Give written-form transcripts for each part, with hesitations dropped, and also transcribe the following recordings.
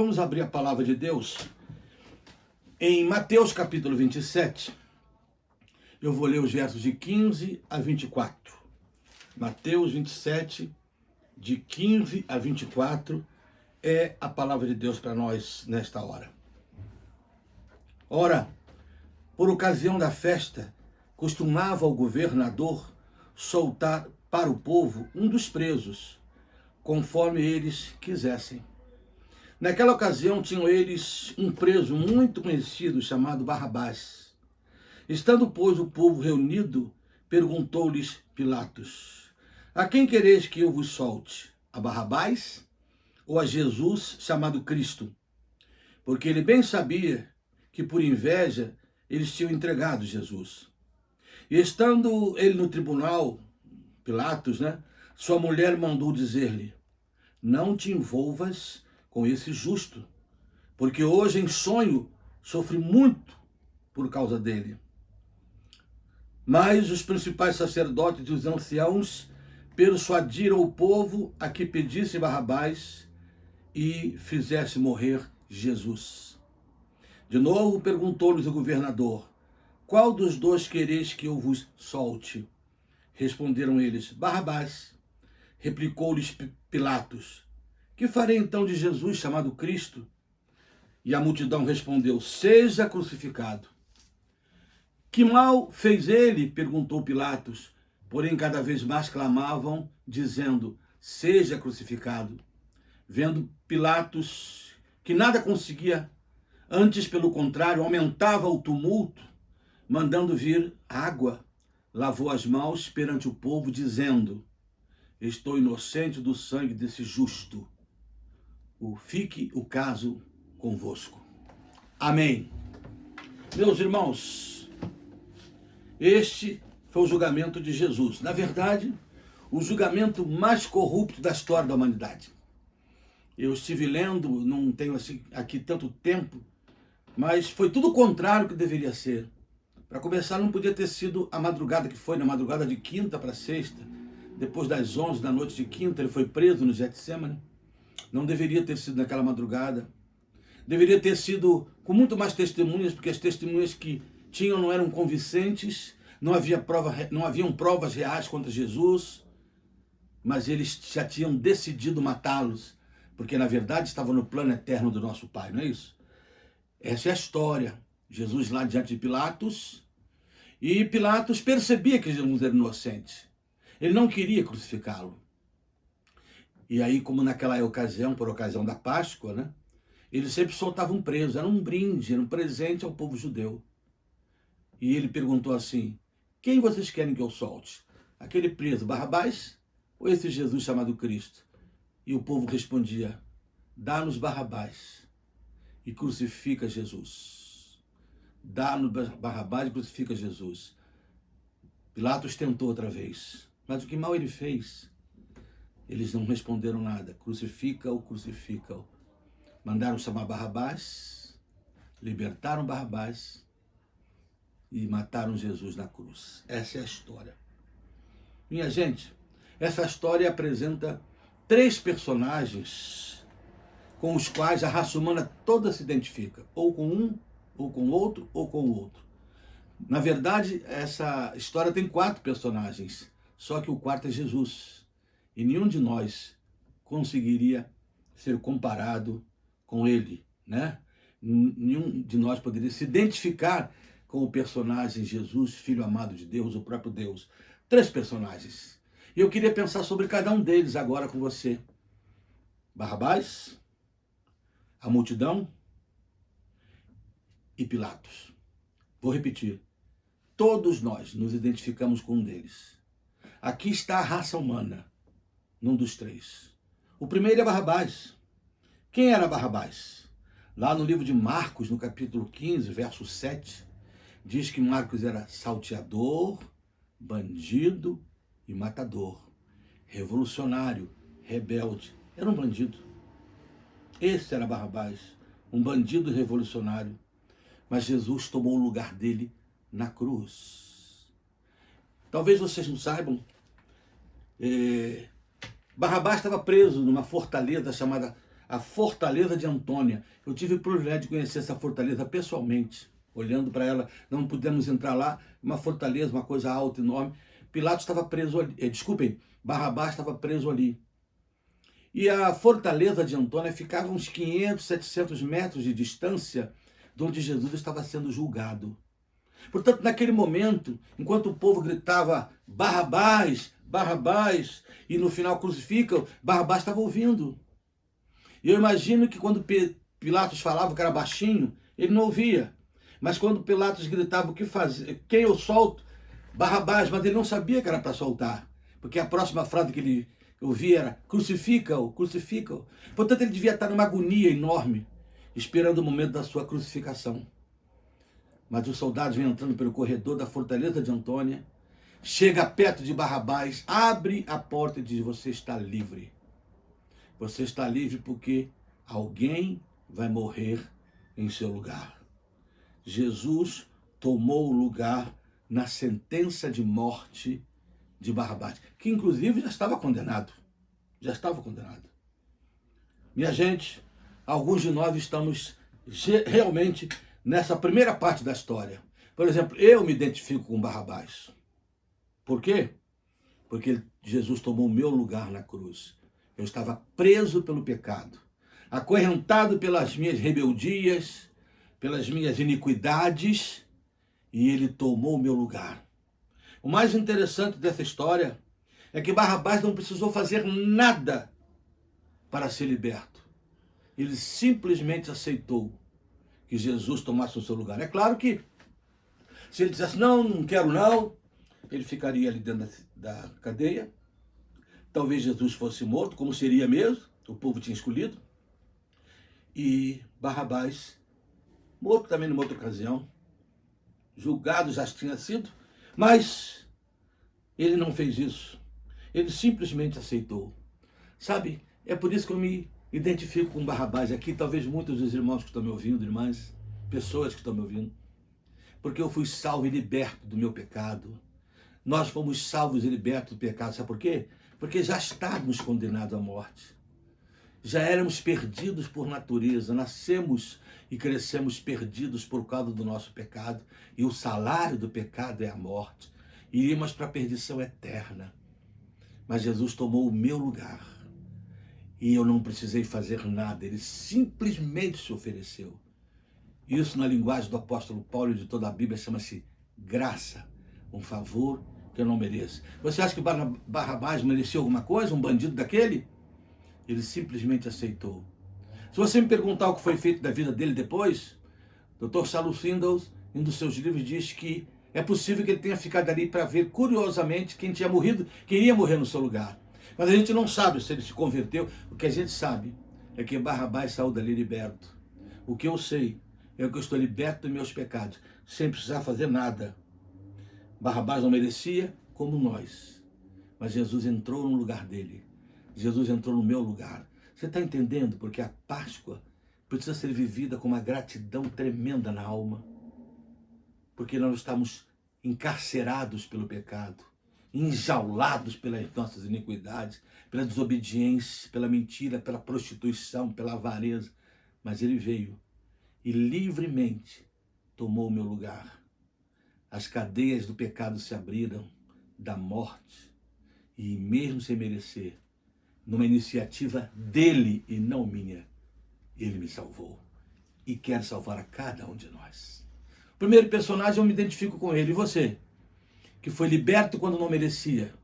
Vamos abrir a palavra de Deus em Mateus capítulo 27. Eu vou ler os versos de 15 a 24. Mateus 27, de 15 a 24, é a palavra de Deus para nós nesta hora. Ora, por ocasião da festa, costumava o governador soltar para o povo um dos presos, conforme eles quisessem. Naquela ocasião tinham eles um preso muito conhecido chamado Barrabás. Estando, pois, o povo reunido, perguntou-lhes Pilatos: a quem quereis que eu vos solte? A Barrabás ou a Jesus chamado Cristo? Porque ele bem sabia que por inveja eles tinham entregado Jesus. E estando ele no tribunal, Pilatos, sua mulher mandou dizer-lhe: não te envolvas com esse justo, porque hoje em sonho sofri muito por causa dele. Mas os principais sacerdotes e os anciãos persuadiram o povo a que pedisse Barrabás e fizesse morrer Jesus. De novo perguntou-lhes o governador: qual dos dois quereis que eu vos solte? Responderam eles: Barrabás. Replicou-lhes Pilatos: que farei então de Jesus chamado Cristo? E a multidão respondeu: seja crucificado. Que mal fez ele? Perguntou Pilatos. Porém cada vez mais clamavam, dizendo: seja crucificado. Vendo Pilatos que nada conseguia, antes pelo contrário aumentava o tumulto, mandando vir água, lavou as mãos perante o povo, dizendo: estou inocente do sangue desse justo. Fique o caso convosco. Amém. Meus irmãos, este foi o julgamento de Jesus. Na verdade, o julgamento mais corrupto da história da humanidade. Eu estive lendo, não tenho aqui tanto tempo, mas foi tudo o contrário que deveria ser. Para começar, não podia ter sido a madrugada que foi, na madrugada de quinta para sexta, depois das 11 da noite de quinta, ele foi preso no Getsemane. Não deveria ter sido naquela madrugada. Deveria ter sido com muito mais testemunhas, porque as testemunhas que tinham não eram convincentes, não haviam provas reais contra Jesus, mas eles já tinham decidido matá-los, porque na verdade estavam no plano eterno do nosso Pai, não é isso? Essa é a história. Jesus lá diante de Pilatos, e Pilatos percebia que Jesus era inocente. Ele não queria crucificá-lo. E aí, como naquela ocasião, por ocasião da Páscoa, ele sempre soltava um preso, era um brinde, era um presente ao povo judeu. E ele perguntou assim: quem vocês querem que eu solte? Aquele preso Barrabás ou esse Jesus chamado Cristo? E o povo respondia: dá-nos Barrabás e crucifica Jesus. Dá-nos Barrabás e crucifica Jesus. Pilatos tentou outra vez, mas o que mal ele fez? Eles não responderam nada. Crucifica-o, crucifica-o. Mandaram chamar Barrabás, libertaram Barrabás e mataram Jesus na cruz. Essa é a história. Minha gente, essa história apresenta três personagens com os quais a raça humana toda se identifica. Ou com um, ou com outro, ou com o outro. Na verdade, essa história tem quatro personagens, só que o quarto é Jesus. E nenhum de nós conseguiria ser comparado com ele, Nenhum de nós poderia se identificar com o personagem Jesus, Filho amado de Deus, o próprio Deus. Três personagens. E eu queria pensar sobre cada um deles agora com você. Barrabás, a multidão e Pilatos. Vou repetir. Todos nós nos identificamos com um deles. Aqui está a raça humana, num dos três. O primeiro é Barrabás. Quem era Barrabás? Lá no livro de Marcos, no capítulo 15, verso 7, diz que Marcos era salteador, bandido e matador. Revolucionário, rebelde. Era um bandido. Esse era Barrabás, um bandido revolucionário. Mas Jesus tomou o lugar dele na cruz. Talvez vocês não saibam, Barrabás estava preso numa fortaleza chamada a fortaleza de Antônia. Eu tive o privilégio de conhecer essa fortaleza pessoalmente, olhando para ela, não pudemos entrar lá, uma fortaleza, uma coisa alta, enorme. Pilatos estava preso ali, Barrabás estava preso ali. E a fortaleza de Antônia ficava uns 500, 700 metros de distância de onde Jesus estava sendo julgado. Portanto, naquele momento, enquanto o povo gritava Barrabás, Barrabás, e no final crucificam, Barrabás estava ouvindo. E eu imagino que quando Pilatos falava que era baixinho, ele não ouvia. Mas quando Pilatos gritava o que fazer, quem eu solto? Barrabás, mas ele não sabia que era para soltar. Porque a próxima frase que ele ouvia era crucifica-o, crucifica-o. Portanto, ele devia estar numa agonia enorme, esperando o momento da sua crucificação. Mas os soldados vêm entrando pelo corredor da fortaleza de Antônia, chega perto de Barrabás, abre a porta e diz: você está livre. Você está livre porque alguém vai morrer em seu lugar. Jesus tomou o lugar na sentença de morte de Barrabás, que inclusive já estava condenado. Já estava condenado. Minha gente, alguns de nós estamos realmente nessa primeira parte da história. Por exemplo, eu me identifico com Barrabás. Por quê? Porque Jesus tomou o meu lugar na cruz. Eu estava preso pelo pecado, acorrentado pelas minhas rebeldias, pelas minhas iniquidades, e ele tomou o meu lugar. O mais interessante dessa história é que Barrabás não precisou fazer nada para ser liberto. Ele simplesmente aceitou que Jesus tomasse o seu lugar. É claro que se ele dissesse não, não quero não, ele ficaria ali dentro da cadeia. Talvez Jesus fosse morto, como seria mesmo, o povo tinha escolhido. E Barrabás, morto também numa outra ocasião, julgado já tinha sido, mas ele não fez isso. Ele simplesmente aceitou. Sabe, é por isso que eu me identifico com Barrabás aqui, talvez muitos dos irmãos que estão me ouvindo, irmãs, pessoas que estão me ouvindo, porque eu fui salvo e liberto do meu pecado. Nós fomos salvos e libertos do pecado, sabe por quê? Porque já estávamos condenados à morte. Já éramos perdidos por natureza, nascemos e crescemos perdidos por causa do nosso pecado, e o salário do pecado é a morte. Iríamos para a perdição eterna. Mas Jesus tomou o meu lugar. E eu não precisei fazer nada, ele simplesmente se ofereceu. Isso, na linguagem do apóstolo Paulo e de toda a Bíblia, chama-se graça, um favor que eu não mereço. Você acha que Barrabás merecia alguma coisa, um bandido daquele? Ele simplesmente aceitou. Se você me perguntar o que foi feito da vida dele depois, Dr. Charles Swindoll, em um dos seus livros, diz que é possível que ele tenha ficado ali para ver, curiosamente, quem tinha morrido, quem iria morrer no seu lugar. Mas a gente não sabe se ele se converteu. O que a gente sabe é que Barrabás saiu dali liberto. O que eu sei é que eu estou liberto dos meus pecados, sem precisar fazer nada. Barrabás não merecia, como nós. Mas Jesus entrou no lugar dele. Jesus entrou no meu lugar. Você está entendendo? Porque a Páscoa precisa ser vivida com uma gratidão tremenda na alma. Porque nós estamos encarcerados pelo pecado, enjaulados pelas nossas iniquidades, pela desobediência, pela mentira, pela prostituição, pela avareza. Mas ele veio e livremente tomou o meu lugar. As cadeias do pecado se abriram, da morte, e mesmo sem merecer, numa iniciativa dele e não minha, ele me salvou e quer salvar a cada um de nós. O primeiro personagem, eu me identifico com ele. E você, que foi liberto quando não merecia,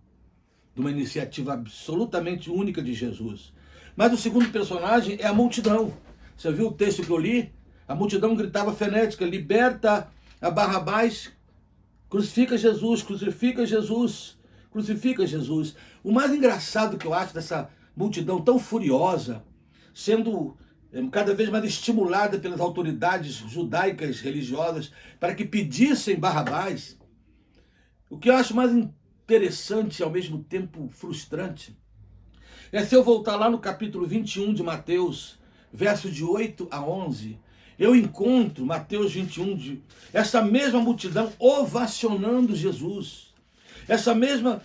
de uma iniciativa absolutamente única de Jesus. Mas o segundo personagem é a multidão. Você viu o texto que eu li? A multidão gritava frenética: liberta a Barrabás, crucifica Jesus, crucifica Jesus, crucifica Jesus. O mais engraçado que eu acho dessa multidão tão furiosa, sendo cada vez mais estimulada pelas autoridades judaicas religiosas para que pedissem Barrabás, o que eu acho mais interessante e ao mesmo tempo frustrante é se eu voltar lá no capítulo 21 de Mateus, versos de 8 a 11, eu encontro Mateus 21, essa mesma multidão ovacionando Jesus, essa mesma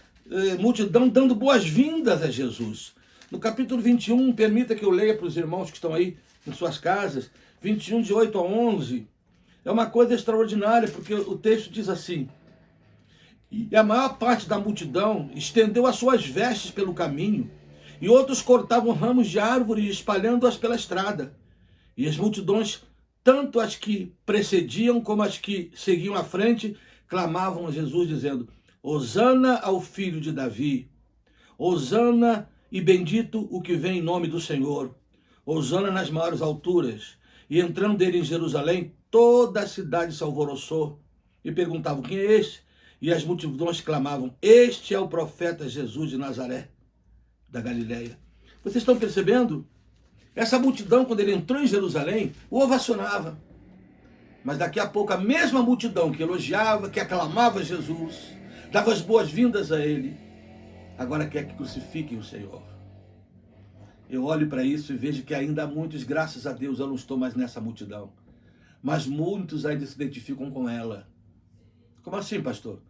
multidão dando boas-vindas a Jesus. No capítulo 21, permita que eu leia para os irmãos que estão aí em suas casas, 21, de 8 a 11. É uma coisa extraordinária, porque o texto diz assim: e a maior parte da multidão estendeu as suas vestes pelo caminho, e outros cortavam ramos de árvores, espalhando-as pela estrada. E as multidões, tanto as que precediam como as que seguiam à frente, clamavam a Jesus, dizendo: Hosana ao filho de Davi, Hosana e bendito o que vem em nome do Senhor, Hosana nas maiores alturas. E entrando ele em Jerusalém, toda a cidade se alvoroçou e perguntavam: quem é este? E as multidões clamavam: este é o profeta Jesus de Nazaré, da Galileia. Vocês estão percebendo? Essa multidão, quando ele entrou em Jerusalém, o ovacionava. Mas daqui a pouco a mesma multidão que elogiava, que aclamava Jesus, dava as boas-vindas a ele, agora quer que crucifiquem o Senhor. Eu olho para isso e vejo que ainda há muitos, graças a Deus eu não estou mais nessa multidão, mas muitos ainda se identificam com ela. Como assim, pastor?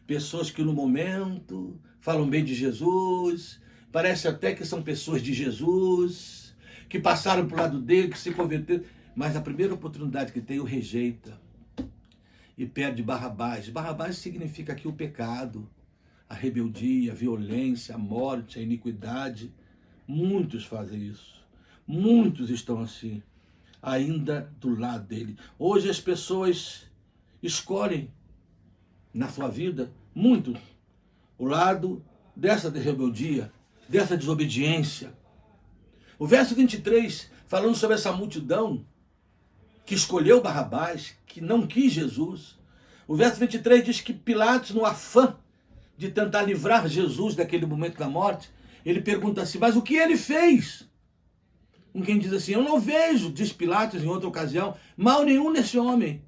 Pessoas que no momento falam bem de Jesus, parece até que são pessoas de Jesus, que passaram para o lado dele, que se converteram, mas a primeira oportunidade que tem o rejeita e perde Barrabás. Barrabás significa aqui o pecado, a rebeldia, a violência, a morte, a iniquidade. Muitos fazem isso, muitos estão assim, ainda do lado dele. Hoje as pessoas escolhem na sua vida muito o lado dessa rebeldia, dessa desobediência. O verso 23, falando sobre essa multidão que escolheu Barrabás, que não quis Jesus. O verso 23 diz que Pilatos, no afã de tentar livrar Jesus daquele momento da morte, ele pergunta assim: mas o que ele fez? Com quem diz assim: eu não vejo, diz Pilatos em outra ocasião, mal nenhum nesse homem.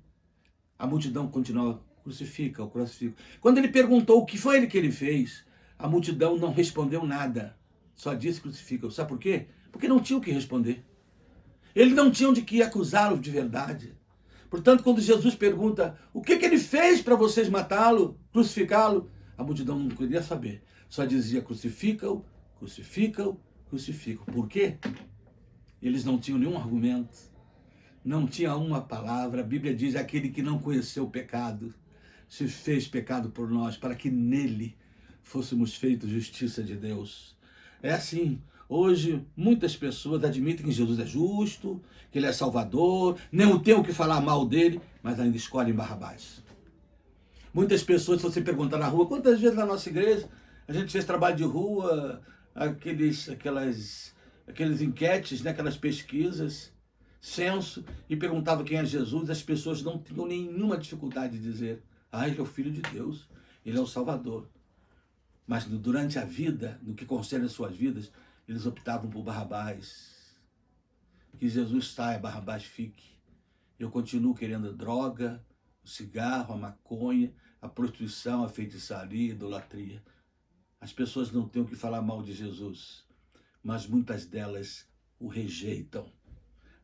A multidão continua: crucifica, o crucifica. Quando ele perguntou o que foi ele que ele fez, a multidão não respondeu nada, só disse crucifica. Sabe por quê? Porque não tinha o que responder. Ele não tinha onde que acusá-lo de verdade. Portanto, quando Jesus pergunta: o que ele fez para vocês matá-lo, crucificá-lo? A multidão não queria saber. Só dizia: crucifica-o, crucifica-o, crucifica-o. Por quê? Eles não tinham nenhum argumento. Não tinha uma palavra. A Bíblia diz: aquele que não conheceu o pecado se fez pecado por nós, para que nele fôssemos feitos justiça de Deus. É assim. Hoje, muitas pessoas admitem que Jesus é justo, que ele é salvador, não tem o que falar mal dele, mas ainda escolhem Barrabás. Muitas pessoas, se você perguntar na rua, quantas vezes na nossa igreja a gente fez trabalho de rua, aqueles enquetes, né, aquelas pesquisas, censo, e perguntava quem é Jesus, as pessoas não tinham nenhuma dificuldade de dizer: ah, ele é o Filho de Deus, ele é o Salvador. Mas durante a vida, no que concerne as suas vidas, eles optavam por Barrabás. Que Jesus saia, Barrabás fique. Eu continuo querendo droga, o cigarro, a maconha, a prostituição, a feitiçaria, a idolatria. As pessoas não têm o que falar mal de Jesus, mas muitas delas o rejeitam.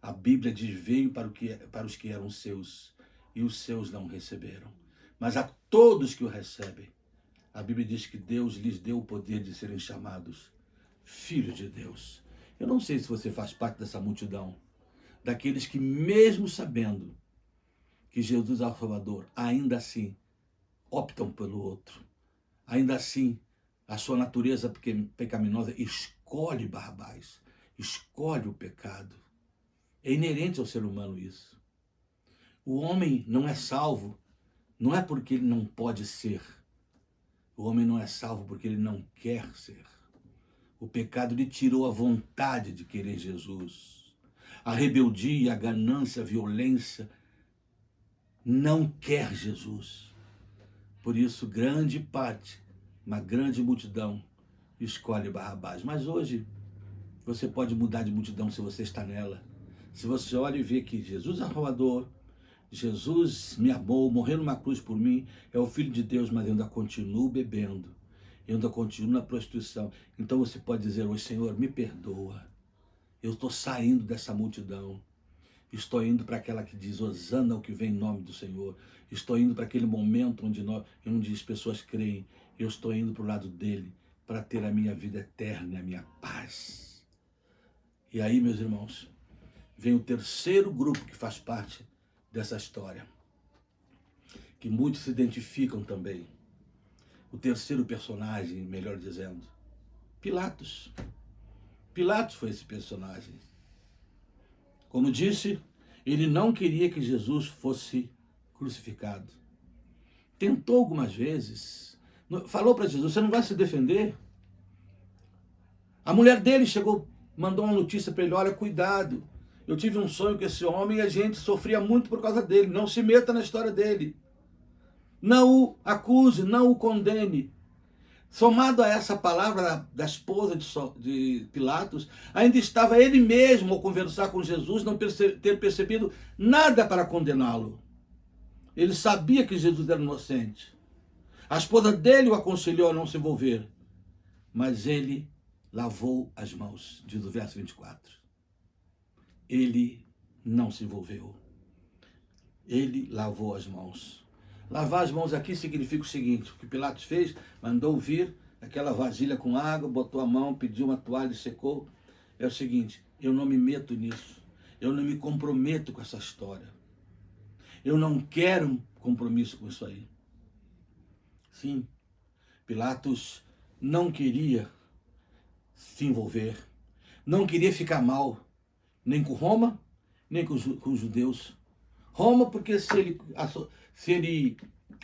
A Bíblia diz: veio para os que eram seus, e os seus não receberam. Mas a todos que o recebem, a Bíblia diz que Deus lhes deu o poder de serem chamados Filho de Deus. Eu não sei se você faz parte dessa multidão, daqueles que mesmo sabendo que Jesus é o Salvador, ainda assim optam pelo outro. Ainda assim, a sua natureza pecaminosa escolhe Barrabás, escolhe o pecado. É inerente ao ser humano isso. O homem não é salvo, não é porque ele não pode ser. O homem não é salvo porque ele não quer ser. O pecado lhe tirou a vontade de querer Jesus. A rebeldia, a ganância, a violência não quer Jesus. Por isso, grande parte, uma grande multidão escolhe Barrabás. Mas hoje, você pode mudar de multidão se você está nela. Se você olha e vê que Jesus é o Salvador, Jesus me amou, morreu numa cruz por mim, é o Filho de Deus, mas eu ainda continuo bebendo. Eu ainda continuo na prostituição. Então você pode dizer hoje: Senhor, me perdoa. Eu estou saindo dessa multidão. Estou indo para aquela que diz Hosana ao que vem em nome do Senhor. Estou indo para aquele momento onde as pessoas creem. Eu estou indo para o lado dele, para ter a minha vida eterna e a minha paz. E aí, meus irmãos, vem o terceiro grupo que faz parte dessa história, que muitos se identificam também. O terceiro personagem, melhor dizendo, Pilatos. Pilatos foi esse personagem. Como disse, ele não queria que Jesus fosse crucificado. Tentou algumas vezes, falou para Jesus, você não vai se defender? A mulher dele chegou, mandou uma notícia para ele, olha, cuidado, eu tive um sonho com esse homem e a gente sofria muito por causa dele, não se meta na história dele. Não o acuse, não o condene. Somado a essa palavra da esposa de Pilatos, ainda estava ele mesmo ao conversar com Jesus, não ter percebido nada para condená-lo. Ele sabia que Jesus era inocente. A esposa dele o aconselhou a não se envolver, mas ele lavou as mãos, diz o verso 24. Ele não se envolveu. Ele lavou as mãos. Lavar as mãos aqui significa o seguinte, o que Pilatos fez, mandou vir aquela vasilha com água, botou a mão, pediu uma toalha e secou. É o seguinte, eu não me meto nisso, eu não me comprometo com essa história. Eu não quero um compromisso com isso aí. Sim, Pilatos não queria se envolver, não queria ficar mal, nem com Roma, nem com os judeus. Roma, porque se ele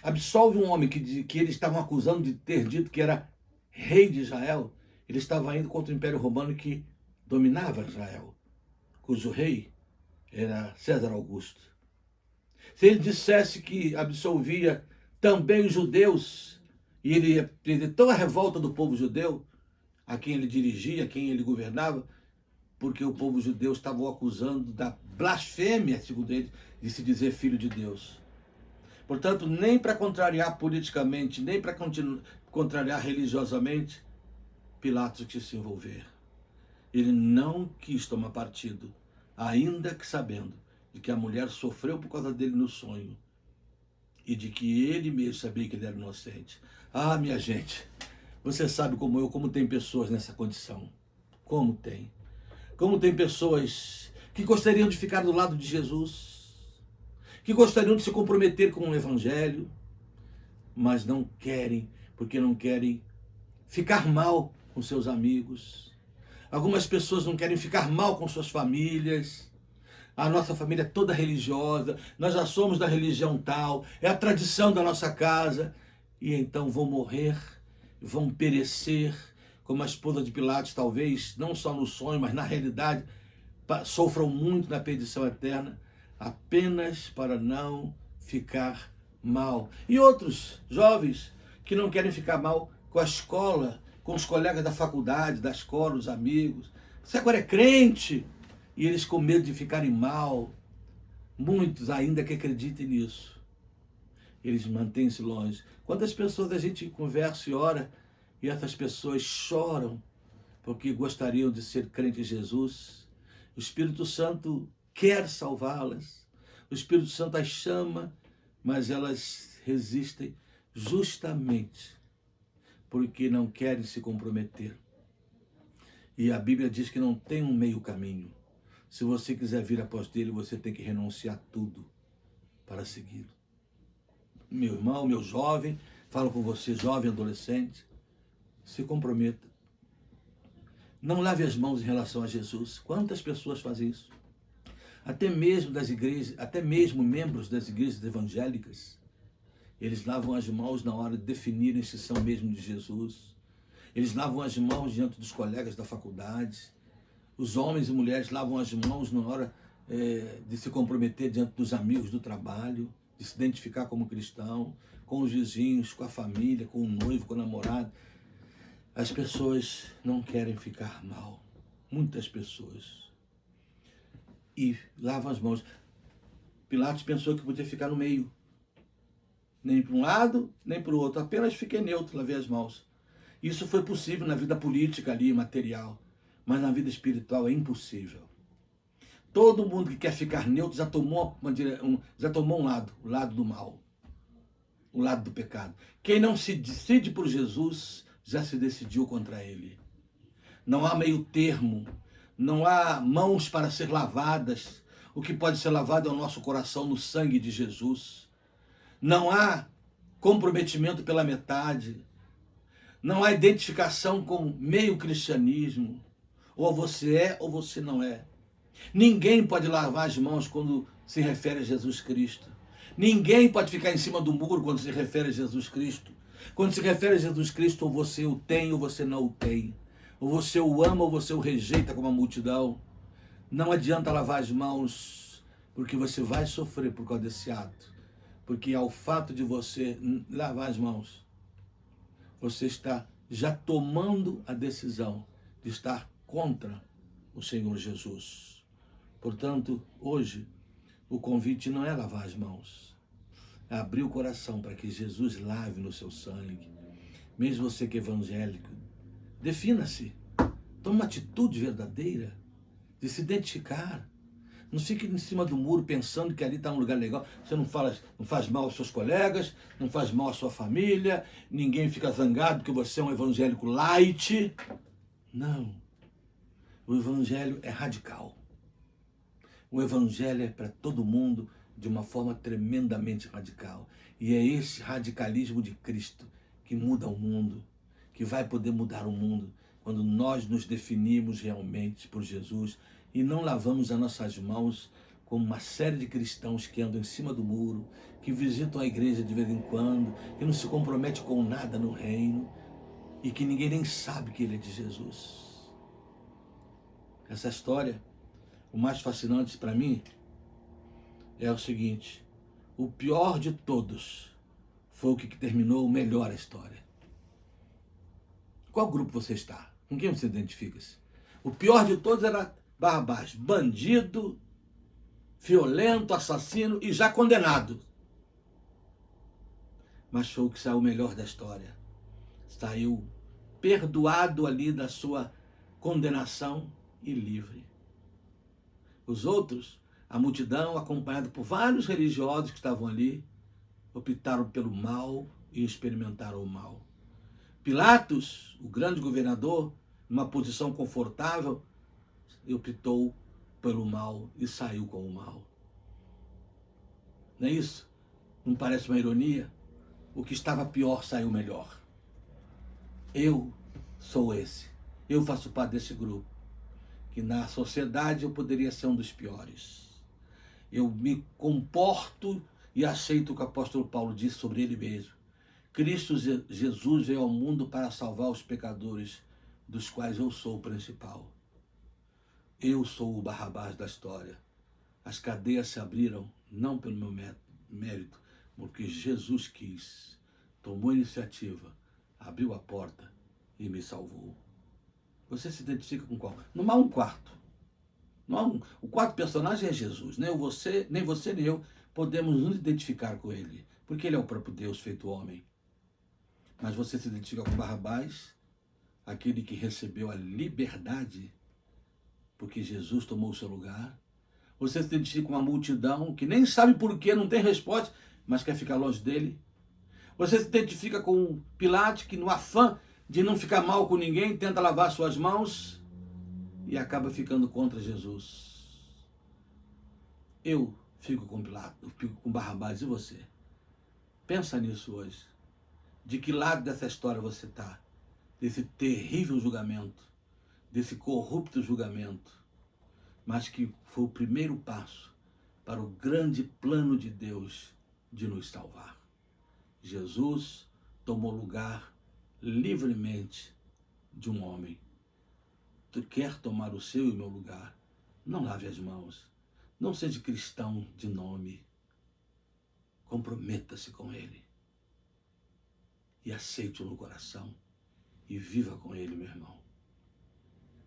absolve um homem que eles estavam acusando de ter dito que era rei de Israel, ele estava indo contra o Império Romano que dominava Israel, cujo rei era César Augusto. Se ele dissesse que absolvia também os judeus, e ele ia ter toda a revolta do povo judeu, a quem ele dirigia, a quem ele governava, porque o povo judeu estava o acusando da blasfêmia, segundo ele, de se dizer filho de Deus. Portanto, nem para contrariar politicamente, nem para contrariar religiosamente, Pilatos quis se envolver. Ele não quis tomar partido, ainda que sabendo de que a mulher sofreu por causa dele no sonho e de que ele mesmo sabia que ele era inocente. Ah, minha gente, você sabe como tem pessoas nessa condição. Como tem. Como tem pessoas que gostariam de ficar do lado de Jesus, que gostariam de se comprometer com o Evangelho, mas não querem, porque não querem ficar mal com seus amigos. Algumas pessoas não querem ficar mal com suas famílias. A nossa família é toda religiosa, nós já somos da religião tal, é a tradição da nossa casa, e então vão morrer, vão perecer, como a esposa de Pilatos, talvez, não só no sonho, mas na realidade, sofram muito na perdição eterna, apenas para não ficar mal. E outros jovens que não querem ficar mal com a escola, com os colegas da faculdade, da escola, os amigos. Você agora é crente, e eles com medo de ficarem mal. Muitos ainda que acreditem nisso, eles mantêm-se longe. Quantas pessoas a gente conversa e ora, e essas pessoas choram porque gostariam de ser crentes em Jesus. O Espírito Santo quer salvá-las. O Espírito Santo as chama, mas elas resistem justamente porque não querem se comprometer. E a Bíblia diz que não tem um meio caminho. Se você quiser vir após dele, você tem que renunciar tudo para segui-lo. Meu irmão, meu jovem, falo com você, jovem, adolescente, se comprometa. Não lave as mãos em relação a Jesus. Quantas pessoas fazem isso? Até mesmo das igrejas, até mesmo membros das igrejas evangélicas, eles lavam as mãos na hora de definirem se são mesmo de Jesus. Eles lavam as mãos diante dos colegas da faculdade. Os homens e mulheres lavam as mãos na hora de se comprometer diante dos amigos do trabalho, de se identificar como cristão, com os vizinhos, com a família, com o noivo, com o namorado. As pessoas não querem ficar mal. Muitas pessoas. E lavam as mãos. Pilatos pensou que podia ficar no meio. Nem para um lado, nem para o outro. Apenas fiquei neutro, lavei as mãos. Isso foi possível na vida política ali, material. Mas na vida espiritual é impossível. Todo mundo que quer ficar neutro já tomou um lado, o lado do mal. O lado do pecado. Quem não se decide por Jesus já se decidiu contra ele. Não há meio termo, não há mãos para ser lavadas. O que pode ser lavado é o nosso coração no sangue de Jesus. Não há comprometimento pela metade. Não há identificação com meio cristianismo. Ou você é ou você não é. Ninguém pode lavar as mãos quando se refere a Jesus Cristo. Ninguém pode ficar em cima do muro quando se refere a Jesus Cristo. Quando se refere a Jesus Cristo, ou você o tem ou você não o tem. Ou você o ama ou você o rejeita como a multidão. Não adianta lavar as mãos, porque você vai sofrer por causa desse ato. Porque ao fato de você lavar as mãos, você está já tomando a decisão de estar contra o Senhor Jesus. Portanto, hoje, o convite não é lavar as mãos, é abrir o coração para que Jesus lave no seu sangue. Mesmo você que é evangélico, defina-se, toma uma atitude verdadeira de se identificar. Não fique em cima do muro pensando que ali está um lugar legal. Você não faz mal aos seus colegas, não faz mal à sua família, ninguém fica zangado porque você é um evangélico light. Não. O evangelho é radical. O evangelho é para todo mundo de uma forma tremendamente radical. E é esse radicalismo de Cristo que muda o mundo, que vai poder mudar o mundo quando nós nos definimos realmente por Jesus e não lavamos as nossas mãos como uma série de cristãos que andam em cima do muro, que visitam a igreja de vez em quando, que não se compromete com nada no reino e que ninguém nem sabe que ele é de Jesus. Essa história, o mais fascinante para mim é o seguinte: o pior de todos foi o que terminou melhor a história. Qual grupo você está? Com quem você identifica-se? O pior de todos era Barrabás, bandido, violento, assassino e já condenado. Mas foi o que saiu melhor da história. Saiu perdoado ali da sua condenação e livre. Os outros, a multidão, acompanhada por vários religiosos que estavam ali, optaram pelo mal e experimentaram o mal. Pilatos, o grande governador, numa posição confortável, optou pelo mal e saiu com o mal. Não é isso? Não parece uma ironia? O que estava pior saiu melhor. Eu sou esse. Eu faço parte desse grupo. Que na sociedade eu poderia ser um dos piores. Eu me comporto e aceito o que o apóstolo Paulo disse sobre ele mesmo. Cristo Jesus veio ao mundo para salvar os pecadores, dos quais eu sou o principal. Eu sou o Barrabás da história. As cadeias se abriram não pelo meu mérito, porque Jesus quis, tomou a iniciativa, abriu a porta e me salvou. Você se identifica com qual? Não há um quarto. Não há o quarto personagem é Jesus. Nem você, nem eu podemos nos identificar com ele, porque ele é o próprio Deus feito homem. Mas você se identifica com Barrabás, aquele que recebeu a liberdade, porque Jesus tomou o seu lugar. Você se identifica com uma multidão que nem sabe por quê, não tem resposta, mas quer ficar longe dele. Você se identifica com Pilatos, que no afã de não ficar mal com ninguém, tenta lavar suas mãos e acaba ficando contra Jesus. Eu fico com Pilatos, eu fico com Barrabás, e você? Pensa nisso hoje. De que lado dessa história você está? Desse terrível julgamento, desse corrupto julgamento, mas que foi o primeiro passo para o grande plano de Deus de nos salvar. Jesus tomou lugar livremente de um homem. Tu quer tomar o seu e o meu lugar? Não lave as mãos. Não seja cristão de nome. Comprometa-se com ele. E aceite-o no coração. E viva com ele, meu irmão.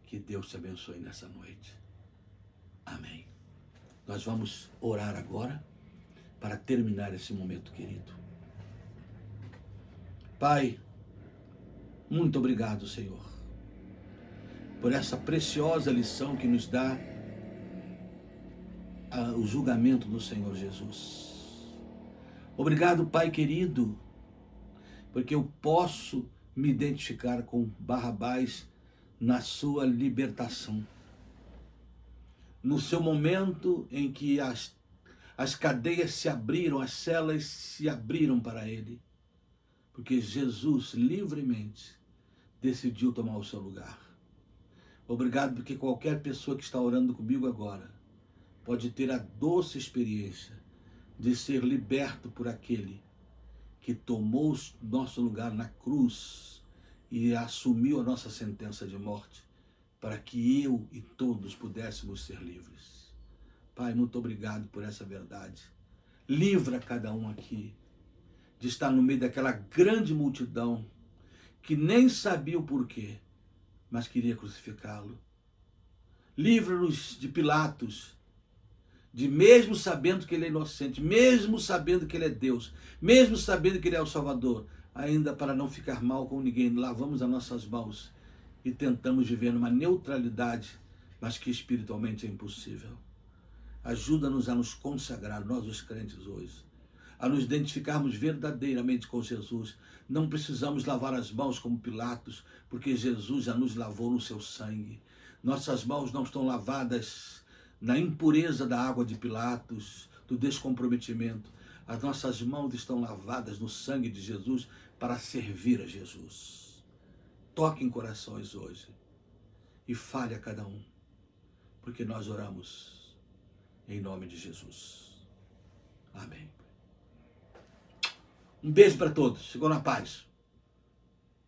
Que Deus te abençoe nessa noite. Amém. Nós vamos orar agora para terminar esse momento, querido. Pai, muito obrigado, Senhor, por essa preciosa lição que nos dá o julgamento do Senhor Jesus. Obrigado, Pai querido, porque eu posso me identificar com Barrabás na sua libertação. No seu momento em que as cadeias se abriram, as celas se abriram para ele, porque Jesus livremente decidiu tomar o seu lugar. Obrigado, porque qualquer pessoa que está orando comigo agora pode ter a doce experiência de ser liberto por aquele que tomou o nosso lugar na cruz e assumiu a nossa sentença de morte, para que eu e todos pudéssemos ser livres. Pai, muito obrigado por essa verdade. Livra cada um aqui de estar no meio daquela grande multidão que nem sabia o porquê, mas queria crucificá-lo. Livra-nos de Pilatos, de mesmo sabendo que ele é inocente, mesmo sabendo que ele é Deus, mesmo sabendo que ele é o Salvador, ainda para não ficar mal com ninguém, lavamos as nossas mãos e tentamos viver numa neutralidade, mas que espiritualmente é impossível. Ajuda-nos a nos consagrar, nós os crentes hoje, a nos identificarmos verdadeiramente com Jesus. Não precisamos lavar as mãos como Pilatos, porque Jesus já nos lavou no seu sangue. Nossas mãos não estão lavadas na impureza da água de Pilatos, do descomprometimento. As nossas mãos estão lavadas no sangue de Jesus para servir a Jesus. Toque em corações hoje e fale a cada um, porque nós oramos em nome de Jesus. Amém. Um beijo para todos. Ficou na paz.